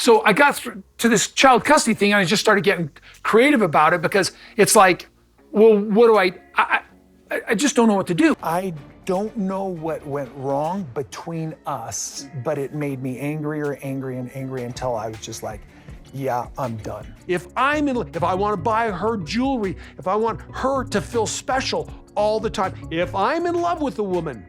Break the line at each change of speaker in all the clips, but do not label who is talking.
So I got to this child custody thing, and I just started getting creative about it, because it's like, well, what do I just don't know what to do. I don't know what went wrong between us, but it made me angry until I was just like, yeah, I'm done.
If I want to buy her jewelry, if I want her to feel special all the time, if I'm in love with a woman,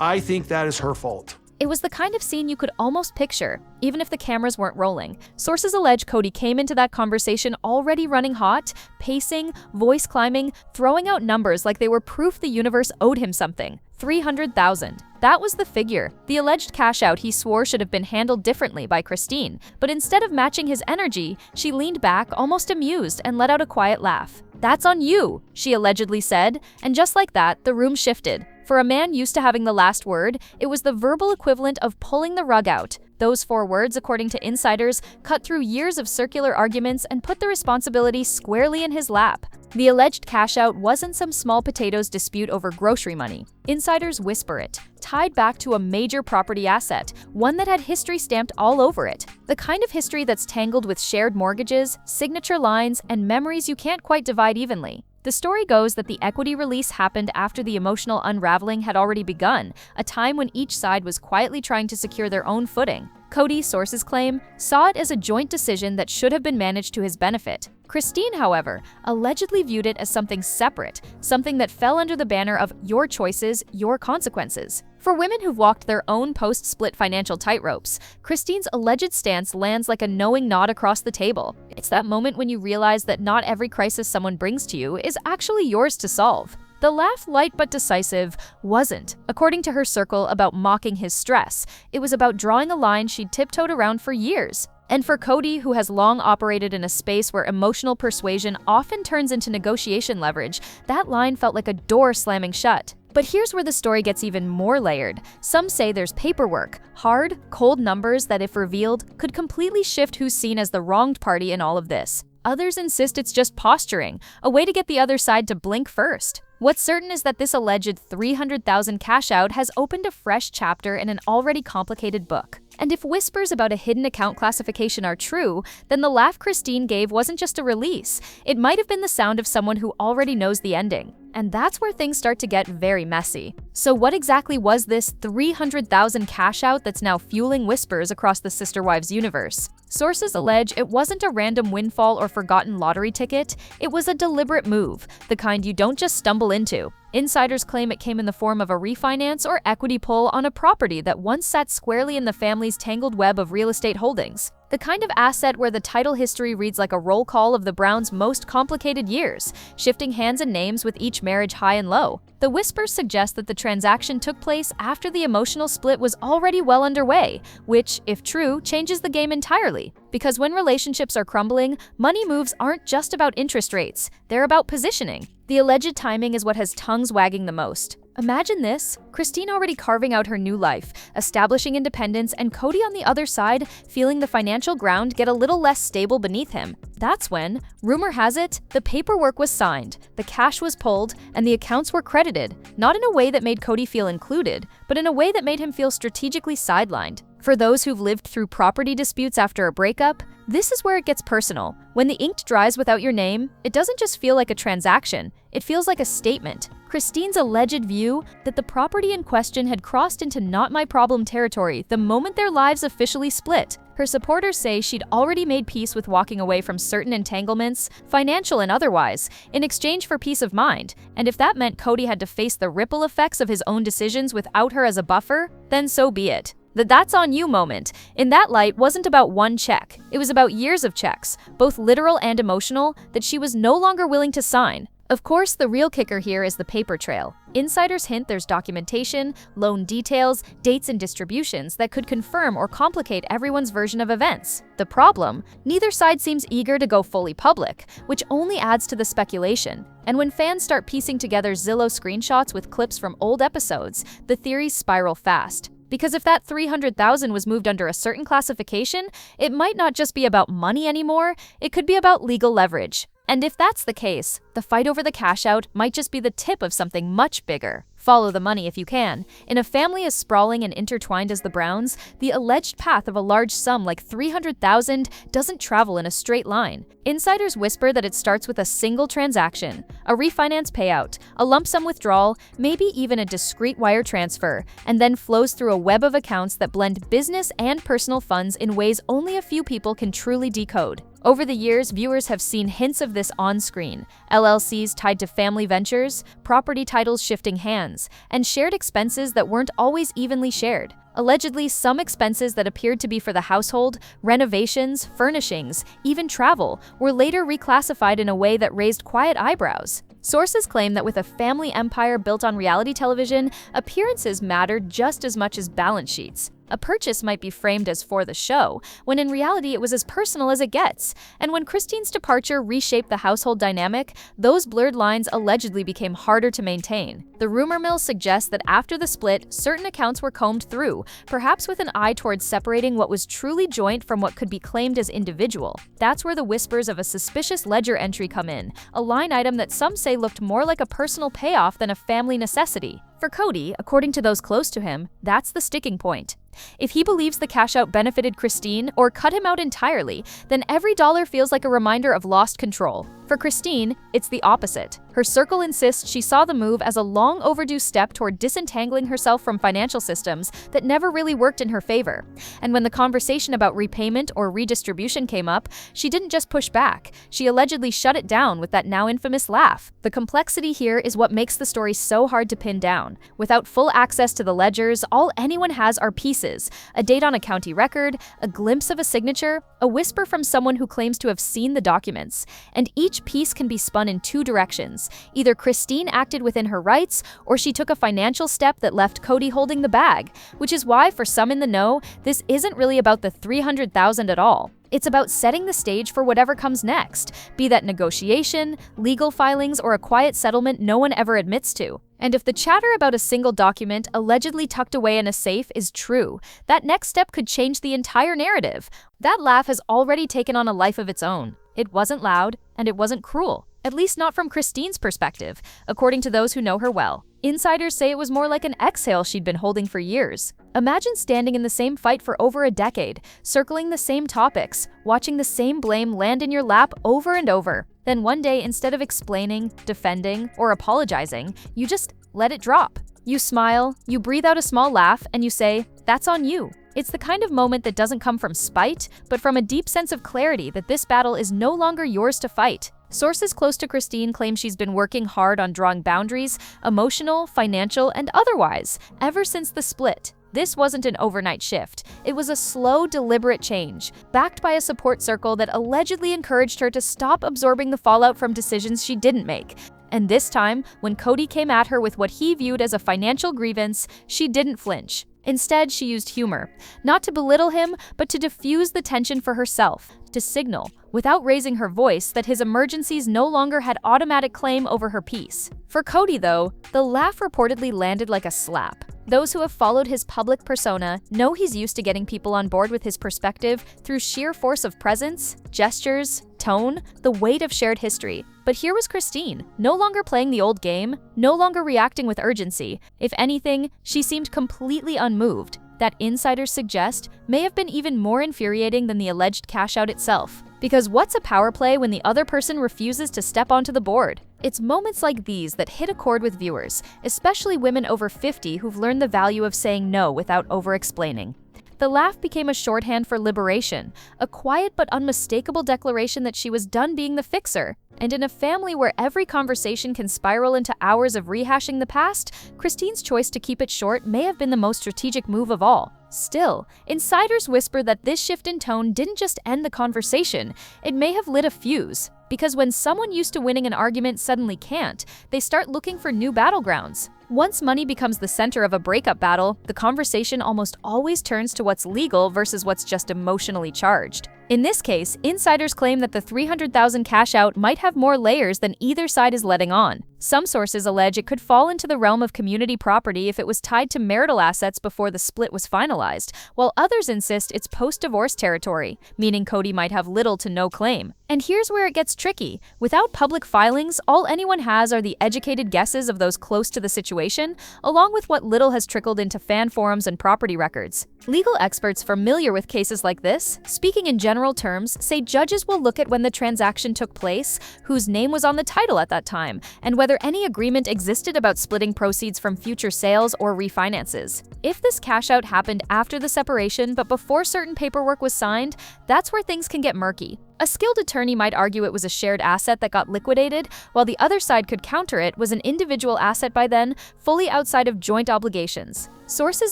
I think that is her fault.
It was the kind of scene you could almost picture, even if the cameras weren't rolling. Sources allege Kody came into that conversation already running hot, pacing, voice climbing, throwing out numbers like they were proof the universe owed him something. $300,000. That was the figure. The alleged cash out he swore should have been handled differently by Christine, but instead of matching his energy, she leaned back, almost amused, and let out a quiet laugh. "That's on you," she allegedly said, and just like that, the room shifted. For a man used to having the last word, it was the verbal equivalent of pulling the rug out. Those 4 words, according to insiders, cut through years of circular arguments and put the responsibility squarely in his lap. The alleged cash out wasn't some small potatoes dispute over grocery money. Insiders whisper it, tied back to a major property asset, one that had history stamped all over it. The kind of history that's tangled with shared mortgages, signature lines, and memories you can't quite divide evenly. The story goes that the equity release happened after the emotional unraveling had already begun, a time when each side was quietly trying to secure their own footing. Kody, sources claim, saw it as a joint decision that should have been managed to his benefit. Christine, however, allegedly viewed it as something separate, something that fell under the banner of your choices, your consequences. For women who've walked their own post-split financial tightropes, Christine's alleged stance lands like a knowing nod across the table. It's that moment when you realize that not every crisis someone brings to you is actually yours to solve. The laugh, light but decisive, wasn't, according to her circle, about mocking his stress. It was about drawing a line she'd tiptoed around for years. And for Kody, who has long operated in a space where emotional persuasion often turns into negotiation leverage, that line felt like a door slamming shut. But here's where the story gets even more layered. Some say there's paperwork, hard, cold numbers that, if revealed, could completely shift who's seen as the wronged party in all of this. Others insist it's just posturing, a way to get the other side to blink first. What's certain is that this alleged $300,000 cash out has opened a fresh chapter in an already complicated book. And if whispers about a hidden account classification are true, then the laugh Christine gave wasn't just a release. It might have been the sound of someone who already knows the ending. And that's where things start to get very messy. So what exactly was this $300,000 cash out that's now fueling whispers across the Sister Wives universe? Sources allege it wasn't a random windfall or forgotten lottery ticket. It was a deliberate move, the kind you don't just stumble into. Insiders claim it came in the form of a refinance or equity pull on a property that once sat squarely in the family's tangled web of real estate holdings. The kind of asset where the title history reads like a roll call of the Browns' most complicated years, shifting hands and names with each marriage high and low. The whispers suggest that the transaction took place after the emotional split was already well underway, which, if true, changes the game entirely. Because when relationships are crumbling, money moves aren't just about interest rates, they're about positioning. The alleged timing is what has tongues wagging the most. Imagine this, Christine already carving out her new life, establishing independence, and Kody on the other side feeling the financial ground get a little less stable beneath him. That's when, rumor has it, the paperwork was signed, the cash was pulled, and the accounts were credited, not in a way that made Kody feel included, but in a way that made him feel strategically sidelined. For those who've lived through property disputes after a breakup, this is where it gets personal. When the ink dries without your name, it doesn't just feel like a transaction, it feels like a statement. Christine's alleged view that the property in question had crossed into not my problem territory the moment their lives officially split. Her supporters say she'd already made peace with walking away from certain entanglements, financial and otherwise, in exchange for peace of mind. And if that meant Kody had to face the ripple effects of his own decisions without her as a buffer, then so be it. The "that's on you" moment, in that light, wasn't about one check. It was about years of checks, both literal and emotional, that she was no longer willing to sign. Of course, the real kicker here is the paper trail. Insiders hint there's documentation, loan details, dates and distributions that could confirm or complicate everyone's version of events. The problem? Neither side seems eager to go fully public, which only adds to the speculation. And when fans start piecing together Zillow screenshots with clips from old episodes, the theories spiral fast. Because if that $300,000 was moved under a certain classification, it might not just be about money anymore, it could be about legal leverage. And if that's the case, the fight over the cash out might just be the tip of something much bigger. Follow the money if you can. In a family as sprawling and intertwined as the Browns, the alleged path of a large sum like $300,000 doesn't travel in a straight line. Insiders whisper that it starts with a single transaction, a refinance payout, a lump sum withdrawal, maybe even a discreet wire transfer, and then flows through a web of accounts that blend business and personal funds in ways only a few people can truly decode. Over the years, viewers have seen hints of this on-screen: LLCs tied to family ventures, property titles shifting hands, and shared expenses that weren't always evenly shared. Allegedly, some expenses that appeared to be for the household, renovations, furnishings, even travel, were later reclassified in a way that raised quiet eyebrows. Sources claim that with a family empire built on reality television, appearances mattered just as much as balance sheets. A purchase might be framed as for the show, when in reality it was as personal as it gets. And when Christine's departure reshaped the household dynamic, those blurred lines allegedly became harder to maintain. The rumor mill suggests that after the split, certain accounts were combed through, perhaps with an eye towards separating what was truly joint from what could be claimed as individual. That's where the whispers of a suspicious ledger entry come in, a line item that some say looked more like a personal payoff than a family necessity. For Kody, according to those close to him, that's the sticking point. If he believes the cash out benefited Christine or cut him out entirely, then every dollar feels like a reminder of lost control. For Christine, it's the opposite. Her circle insists she saw the move as a long overdue step toward disentangling herself from financial systems that never really worked in her favor. And when the conversation about repayment or redistribution came up, she didn't just push back. She allegedly shut it down with that now infamous laugh. The complexity here is what makes the story so hard to pin down. Without full access to the ledgers, all anyone has are pieces: a date on a county record, a glimpse of a signature, a whisper from someone who claims to have seen the documents. And each piece can be spun in two directions. Either Christine acted within her rights, or she took a financial step that left Kody holding the bag, which is why, for some in the know, this isn't really about the $300,000 at all. It's about setting the stage for whatever comes next, be that negotiation, legal filings, or a quiet settlement no one ever admits to. And if the chatter about a single document allegedly tucked away in a safe is true, that next step could change the entire narrative. That laugh has already taken on a life of its own. It wasn't loud, and it wasn't cruel. At least not from Christine's perspective, according to those who know her well. Insiders say it was more like an exhale she'd been holding for years. Imagine standing in the same fight for over a decade, circling the same topics, watching the same blame land in your lap over and over. Then one day, instead of explaining, defending, or apologizing, you just let it drop. You smile, you breathe out a small laugh, and you say, "That's on you." It's the kind of moment that doesn't come from spite, but from a deep sense of clarity that this battle is no longer yours to fight. Sources close to Christine claim she's been working hard on drawing boundaries, emotional, financial, and otherwise, ever since the split. This wasn't an overnight shift. It was a slow, deliberate change, backed by a support circle that allegedly encouraged her to stop absorbing the fallout from decisions she didn't make. And this time, when Kody came at her with what he viewed as a financial grievance, she didn't flinch. Instead, she used humor, not to belittle him, but to diffuse the tension for herself, to signal, without raising her voice, that his emergencies no longer had automatic claim over her peace. For Kody, though, the laugh reportedly landed like a slap. Those who have followed his public persona know he's used to getting people on board with his perspective through sheer force of presence, gestures, tone, the weight of shared history. But here was Christine, no longer playing the old game, no longer reacting with urgency. If anything, she seemed completely unmoved. That insiders suggest may have been even more infuriating than the alleged cash out itself. Because what's a power play when the other person refuses to step onto the board? It's moments like these that hit a chord with viewers, especially women over 50 who've learned the value of saying no without over-explaining. The laugh became a shorthand for liberation, a quiet but unmistakable declaration that she was done being the fixer. And in a family where every conversation can spiral into hours of rehashing the past, Christine's choice to keep it short may have been the most strategic move of all. Still, insiders whisper that this shift in tone didn't just end the conversation, it may have lit a fuse. Because when someone used to winning an argument suddenly can't, they start looking for new battlegrounds. Once money becomes the center of a breakup battle, the conversation almost always turns to what's legal versus what's just emotionally charged. In this case, insiders claim that the $300,000 cash out might have more layers than either side is letting on. Some sources allege it could fall into the realm of community property if it was tied to marital assets before the split was finalized, while others insist it's post-divorce territory, meaning Kody might have little to no claim. And here's where it gets tricky. Without public filings, all anyone has are the educated guesses of those close to the situation, along with what little has trickled into fan forums and property records. Legal experts familiar with cases like this, speaking in general terms, say judges will look at when the transaction took place, whose name was on the title at that time, and whether any agreement existed about splitting proceeds from future sales or refinances. If this cash out happened after the separation but before certain paperwork was signed, that's where things can get murky. A skilled attorney might argue it was a shared asset that got liquidated, while the other side could counter it was an individual asset by then, fully outside of joint obligations. Sources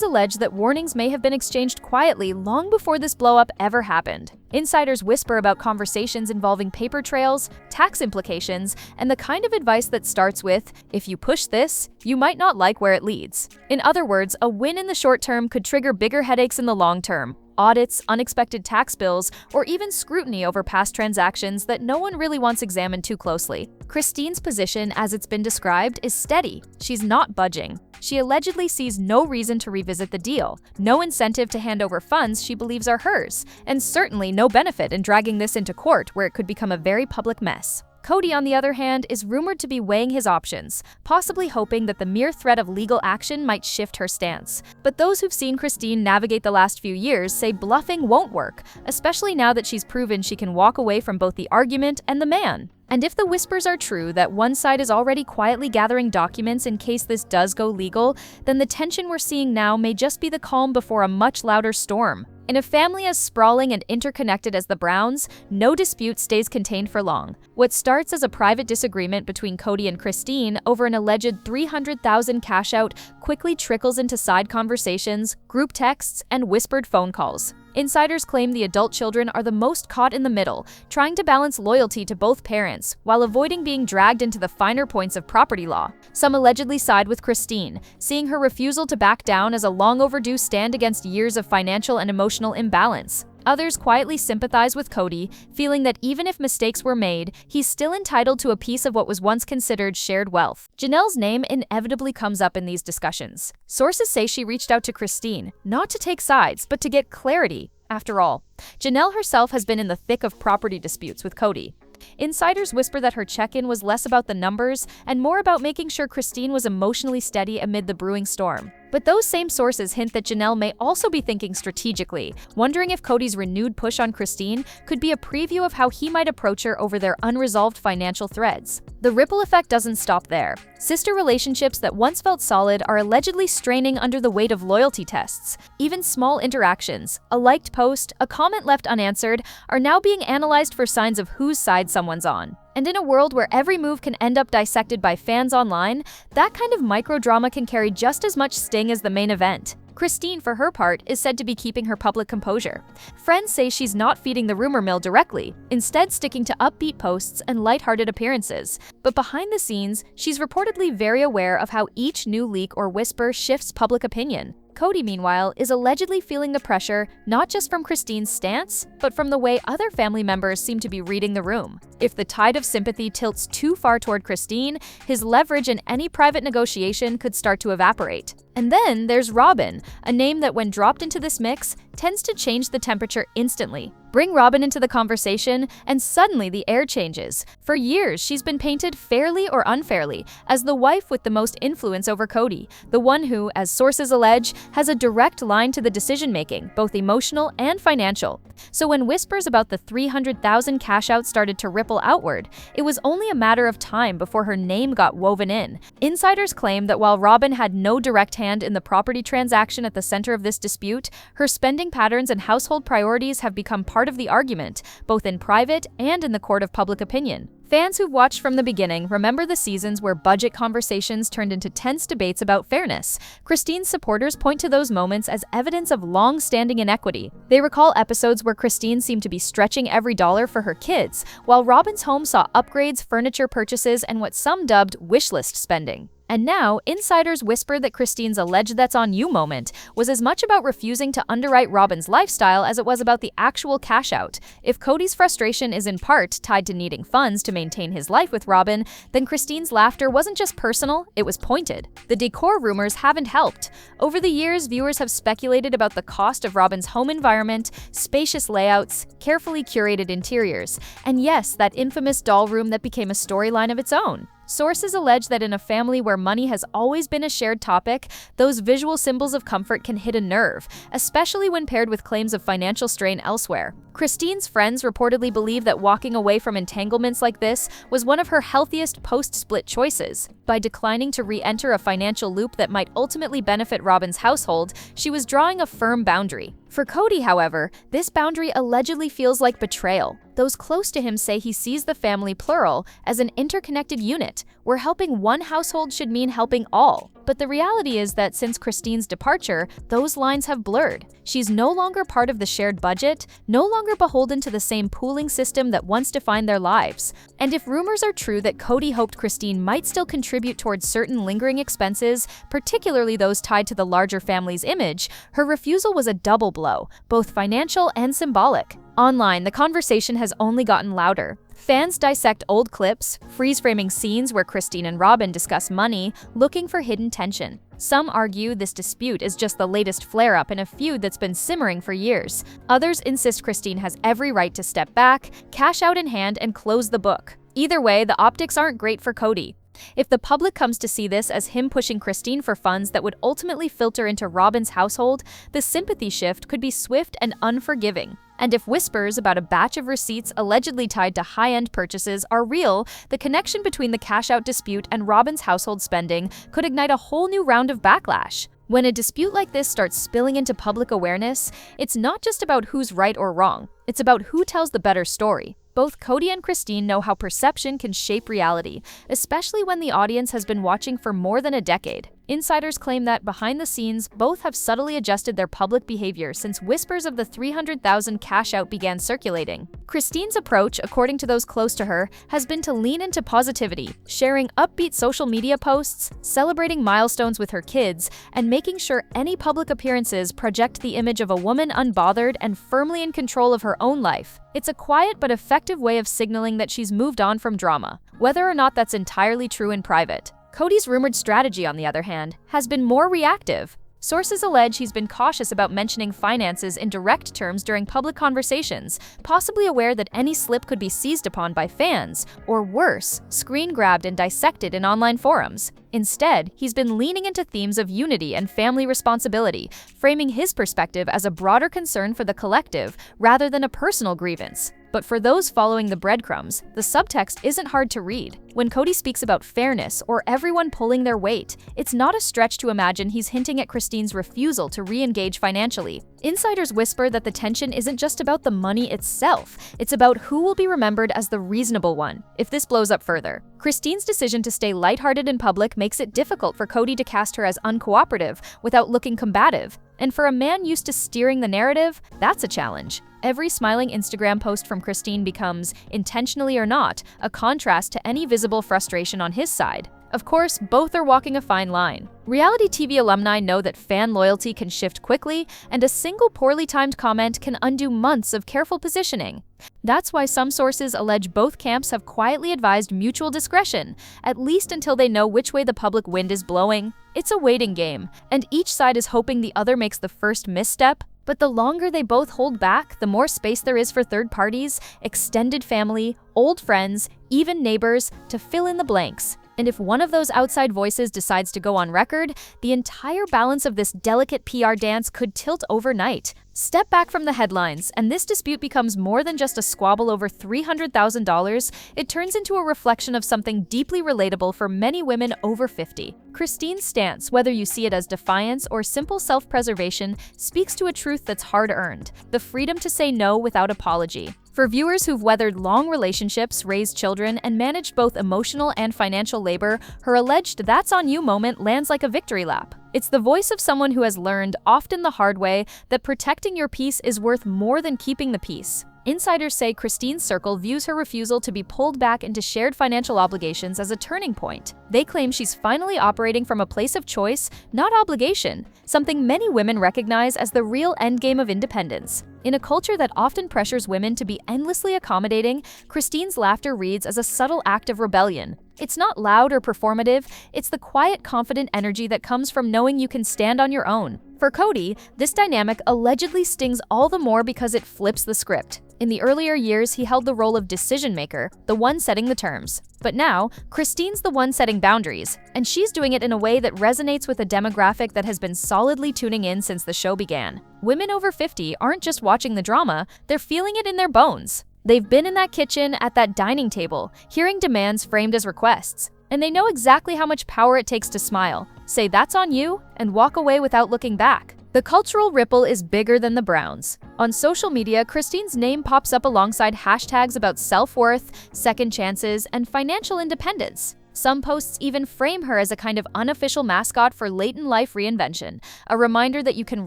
allege that warnings may have been exchanged quietly long before this blow-up ever happened. Insiders whisper about conversations involving paper trails, tax implications, and the kind of advice that starts with, "If you push this, you might not like where it leads." In other words, a win in the short term could trigger bigger headaches in the long term. Audits, unexpected tax bills, or even scrutiny over past transactions that no one really wants examined too closely. Christine's position, as it's been described, is steady. She's not budging. She allegedly sees no reason to revisit the deal, no incentive to hand over funds she believes are hers, and certainly no benefit in dragging this into court where it could become a very public mess. Kody, on the other hand, is rumored to be weighing his options, possibly hoping that the mere threat of legal action might shift her stance. But those who've seen Christine navigate the last few years say bluffing won't work, especially now that she's proven she can walk away from both the argument and the man. And if the whispers are true that one side is already quietly gathering documents in case this does go legal, then the tension we're seeing now may just be the calm before a much louder storm. In a family as sprawling and interconnected as the Browns, no dispute stays contained for long. What starts as a private disagreement between Kody and Christine over an alleged $300,000 cash out quickly trickles into side conversations, group texts, and whispered phone calls. Insiders claim the adult children are the most caught in the middle, trying to balance loyalty to both parents while avoiding being dragged into the finer points of property law. Some allegedly side with Christine, seeing her refusal to back down as a long overdue stand against years of financial and emotional imbalance. Others quietly sympathize with Kody, feeling that even if mistakes were made, he's still entitled to a piece of what was once considered shared wealth. Janelle's name inevitably comes up in these discussions. Sources say she reached out to Christine, not to take sides, but to get clarity. After all, Janelle herself has been in the thick of property disputes with Kody. Insiders whisper that her check-in was less about the numbers and more about making sure Christine was emotionally steady amid the brewing storm. But those same sources hint that Janelle may also be thinking strategically, wondering if Kody's renewed push on Christine could be a preview of how he might approach her over their unresolved financial threads. The ripple effect doesn't stop there. Sister relationships that once felt solid are allegedly straining under the weight of loyalty tests. Even small interactions, a liked post, a comment left unanswered, are now being analyzed for signs of whose side someone's on. And in a world where every move can end up dissected by fans online, that kind of microdrama can carry just as much sting as the main event. Christine, for her part, is said to be keeping her public composure. Friends say she's not feeding the rumor mill directly, instead sticking to upbeat posts and lighthearted appearances. But behind the scenes, she's reportedly very aware of how each new leak or whisper shifts public opinion. Kody, meanwhile, is allegedly feeling the pressure not just from Christine's stance, but from the way other family members seem to be reading the room. If the tide of sympathy tilts too far toward Christine, his leverage in any private negotiation could start to evaporate. And then there's Robyn, a name that when dropped into this mix, tends to change the temperature instantly. Bring Robyn into the conversation, and suddenly the air changes. For years, she's been painted fairly or unfairly as the wife with the most influence over Kody, the one who, as sources allege, has a direct line to the decision-making, both emotional and financial. So when whispers about the $300,000 cash out started to ripple outward, it was only a matter of time before her name got woven in. Insiders claim that while Robyn had no direct hand in the property transaction at the center of this dispute, her spending patterns and household priorities have become part of the argument, both in private and in the court of public opinion. Fans who've watched from the beginning remember the seasons where budget conversations turned into tense debates about fairness. Christine's supporters point to those moments as evidence of long-standing inequity. They recall episodes where Christine seemed to be stretching every dollar for her kids, while Robyn's home saw upgrades, furniture purchases, and what some dubbed wish list spending. And now, insiders whisper that Christine's alleged "that's on you" moment was as much about refusing to underwrite Robin's lifestyle as it was about the actual cash out. If Kody's frustration is in part tied to needing funds to maintain his life with Robin, then Christine's laughter wasn't just personal, it was pointed. The decor rumors haven't helped. Over the years, viewers have speculated about the cost of Robin's home environment, spacious layouts, carefully curated interiors, and yes, that infamous doll room that became a storyline of its own. Sources allege that in a family where money has always been a shared topic, those visual symbols of comfort can hit a nerve, especially when paired with claims of financial strain elsewhere. Christine's friends reportedly believe that walking away from entanglements like this was one of her healthiest post-split choices. By declining to re-enter a financial loop that might ultimately benefit Robin's household, she was drawing a firm boundary. For Kody, however, this boundary allegedly feels like betrayal. Those close to him say he sees the family, plural, as an interconnected unit, where helping one household should mean helping all. But the reality is that since Christine's departure, those lines have blurred. She's no longer part of the shared budget, no longer beholden to the same pooling system that once defined their lives. And if rumors are true that Kody hoped Christine might still contribute towards certain lingering expenses, particularly those tied to the larger family's image, her refusal was a double blow, both financial and symbolic. Online, the conversation has only gotten louder. Fans dissect old clips, freeze-framing scenes where Christine and Robin discuss money, looking for hidden tension. Some argue this dispute is just the latest flare-up in a feud that's been simmering for years. Others insist Christine has every right to step back, cash out in hand, and close the book. Either way, the optics aren't great for Kody. If the public comes to see this as him pushing Christine for funds that would ultimately filter into Robin's household, the sympathy shift could be swift and unforgiving. And if whispers about a batch of receipts allegedly tied to high-end purchases are real, the connection between the cash-out dispute and Robin's household spending could ignite a whole new round of backlash. When a dispute like this starts spilling into public awareness, it's not just about who's right or wrong, it's about who tells the better story. Both Kody and Christine know how perception can shape reality, especially when the audience has been watching for more than a decade. Insiders claim that, behind the scenes, both have subtly adjusted their public behavior since whispers of the $300,000 cash out began circulating. Christine's approach, according to those close to her, has been to lean into positivity, sharing upbeat social media posts, celebrating milestones with her kids, and making sure any public appearances project the image of a woman unbothered and firmly in control of her own life. It's a quiet but effective way of signaling that she's moved on from drama, whether or not that's entirely true in private. Kody's rumored strategy, on the other hand, has been more reactive. Sources allege he's been cautious about mentioning finances in direct terms during public conversations, possibly aware that any slip could be seized upon by fans, or worse, screen-grabbed and dissected in online forums. Instead, he's been leaning into themes of unity and family responsibility, framing his perspective as a broader concern for the collective rather than a personal grievance. But for those following the breadcrumbs, the subtext isn't hard to read. When Kody speaks about fairness or everyone pulling their weight, it's not a stretch to imagine he's hinting at Christine's refusal to re-engage financially. Insiders whisper that the tension isn't just about the money itself, it's about who will be remembered as the reasonable one if this blows up further. Christine's decision to stay lighthearted in public makes it difficult for Kody to cast her as uncooperative without looking combative. And for a man used to steering the narrative, that's a challenge. Every smiling Instagram post from Christine becomes, intentionally or not, a contrast to any visible frustration on his side. Of course, both are walking a fine line. Reality TV alumni know that fan loyalty can shift quickly, and a single poorly timed comment can undo months of careful positioning. That's why some sources allege both camps have quietly advised mutual discretion, at least until they know which way the public wind is blowing. It's a waiting game, and each side is hoping the other makes the first misstep. But the longer they both hold back, the more space there is for third parties, extended family, old friends, even neighbors, to fill in the blanks. And if one of those outside voices decides to go on record, the entire balance of this delicate PR dance could tilt overnight. Step back from the headlines, and this dispute becomes more than just a squabble over $300,000. It turns into a reflection of something deeply relatable for many women over 50. Christine's stance, whether you see it as defiance or simple self-preservation, speaks to a truth that's hard-earned: the freedom to say no without apology. For viewers who've weathered long relationships, raised children, and managed both emotional and financial labor, her alleged "that's on you" moment lands like a victory lap. It's the voice of someone who has learned, often the hard way, that protecting your peace is worth more than keeping the peace. Insiders say Christine's circle views her refusal to be pulled back into shared financial obligations as a turning point. They claim she's finally operating from a place of choice, not obligation, something many women recognize as the real endgame of independence. In a culture that often pressures women to be endlessly accommodating, Christine's laughter reads as a subtle act of rebellion. It's not loud or performative, it's the quiet, confident energy that comes from knowing you can stand on your own. For Kody, this dynamic allegedly stings all the more because it flips the script. In the earlier years, he held the role of decision-maker, the one setting the terms. But now, Christine's the one setting boundaries, and she's doing it in a way that resonates with a demographic that has been solidly tuning in since the show began. Women over 50 aren't just watching the drama, they're feeling it in their bones. They've been in that kitchen, at that dining table, hearing demands framed as requests. And they know exactly how much power it takes to smile, say that's on you, and walk away without looking back. The cultural ripple is bigger than the Browns. On social media, Christine's name pops up alongside hashtags about self-worth, second chances, and financial independence. Some posts even frame her as a kind of unofficial mascot for late-in-life reinvention, a reminder that you can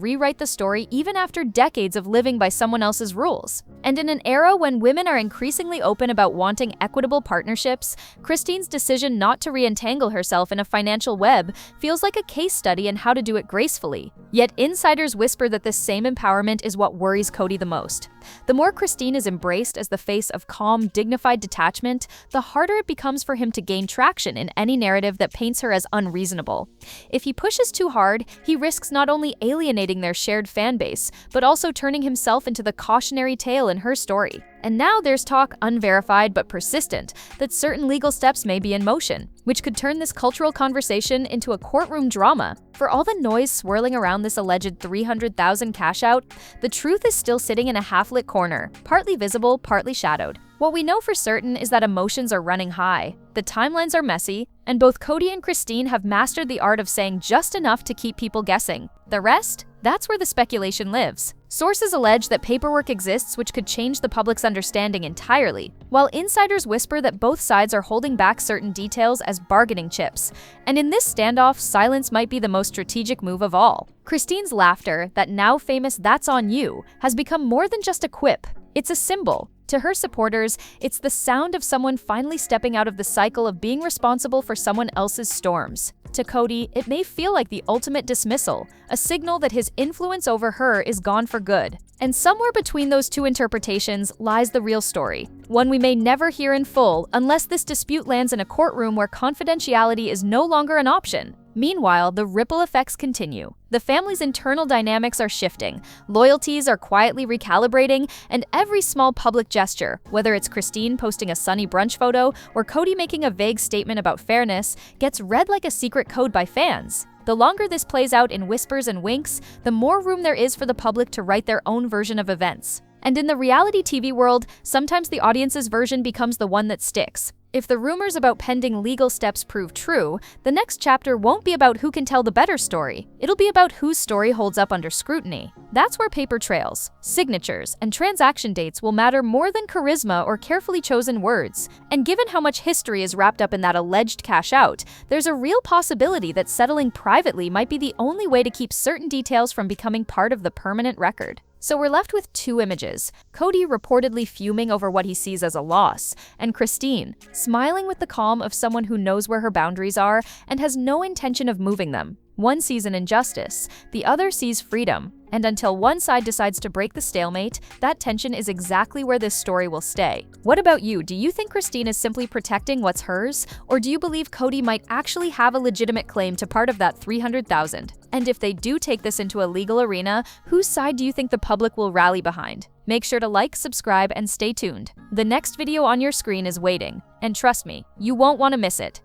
rewrite the story even after decades of living by someone else's rules. And in an era when women are increasingly open about wanting equitable partnerships, Christine's decision not to re-entangle herself in a financial web feels like a case study in how to do it gracefully. Yet insiders whisper that this same empowerment is what worries Kody the most. The more Christine is embraced as the face of calm, dignified detachment, the harder it becomes for him to gain traction in any narrative that paints her as unreasonable. If he pushes too hard, he risks not only alienating their shared fan base, but also turning himself into the cautionary tale in her story. And now there's talk, unverified but persistent, that certain legal steps may be in motion, which could turn this cultural conversation into a courtroom drama. For all the noise swirling around this alleged $300,000 cash out, the truth is still sitting in a half-lit corner, partly visible, partly shadowed. What we know for certain is that emotions are running high, the timelines are messy, and both Kody and Christine have mastered the art of saying just enough to keep people guessing. The rest? That's where the speculation lives. Sources allege that paperwork exists which could change the public's understanding entirely, while insiders whisper that both sides are holding back certain details as bargaining chips. And in this standoff, silence might be the most strategic move of all. Christine's laughter, that now famous "that's on you," has become more than just a quip. It's a symbol. To her supporters, it's the sound of someone finally stepping out of the cycle of being responsible for someone else's storms. To Kody, it may feel like the ultimate dismissal, a signal that his influence over her is gone for good. And somewhere between those two interpretations lies the real story, one we may never hear in full unless this dispute lands in a courtroom where confidentiality is no longer an option. Meanwhile, the ripple effects continue. The family's internal dynamics are shifting, loyalties are quietly recalibrating, and every small public gesture, whether it's Christine posting a sunny brunch photo or Kody making a vague statement about fairness, gets read like a secret code by fans. The longer this plays out in whispers and winks, the more room there is for the public to write their own version of events. And in the reality TV world, sometimes the audience's version becomes the one that sticks. If the rumors about pending legal steps prove true, the next chapter won't be about who can tell the better story. It'll be about whose story holds up under scrutiny. That's where paper trails, signatures, and transaction dates will matter more than charisma or carefully chosen words. And given how much history is wrapped up in that alleged cash out, there's a real possibility that settling privately might be the only way to keep certain details from becoming part of the permanent record. So we're left with two images, Kody reportedly fuming over what he sees as a loss, and Christine smiling with the calm of someone who knows where her boundaries are and has no intention of moving them. One sees an injustice, the other sees freedom. And until one side decides to break the stalemate, that tension is exactly where this story will stay. What about you? Do you think Christine is simply protecting what's hers? Or do you believe Kody might actually have a legitimate claim to part of that $300,000? And if they do take this into a legal arena, whose side do you think the public will rally behind? Make sure to like, subscribe, and stay tuned. The next video on your screen is waiting. And trust me, you won't want to miss it.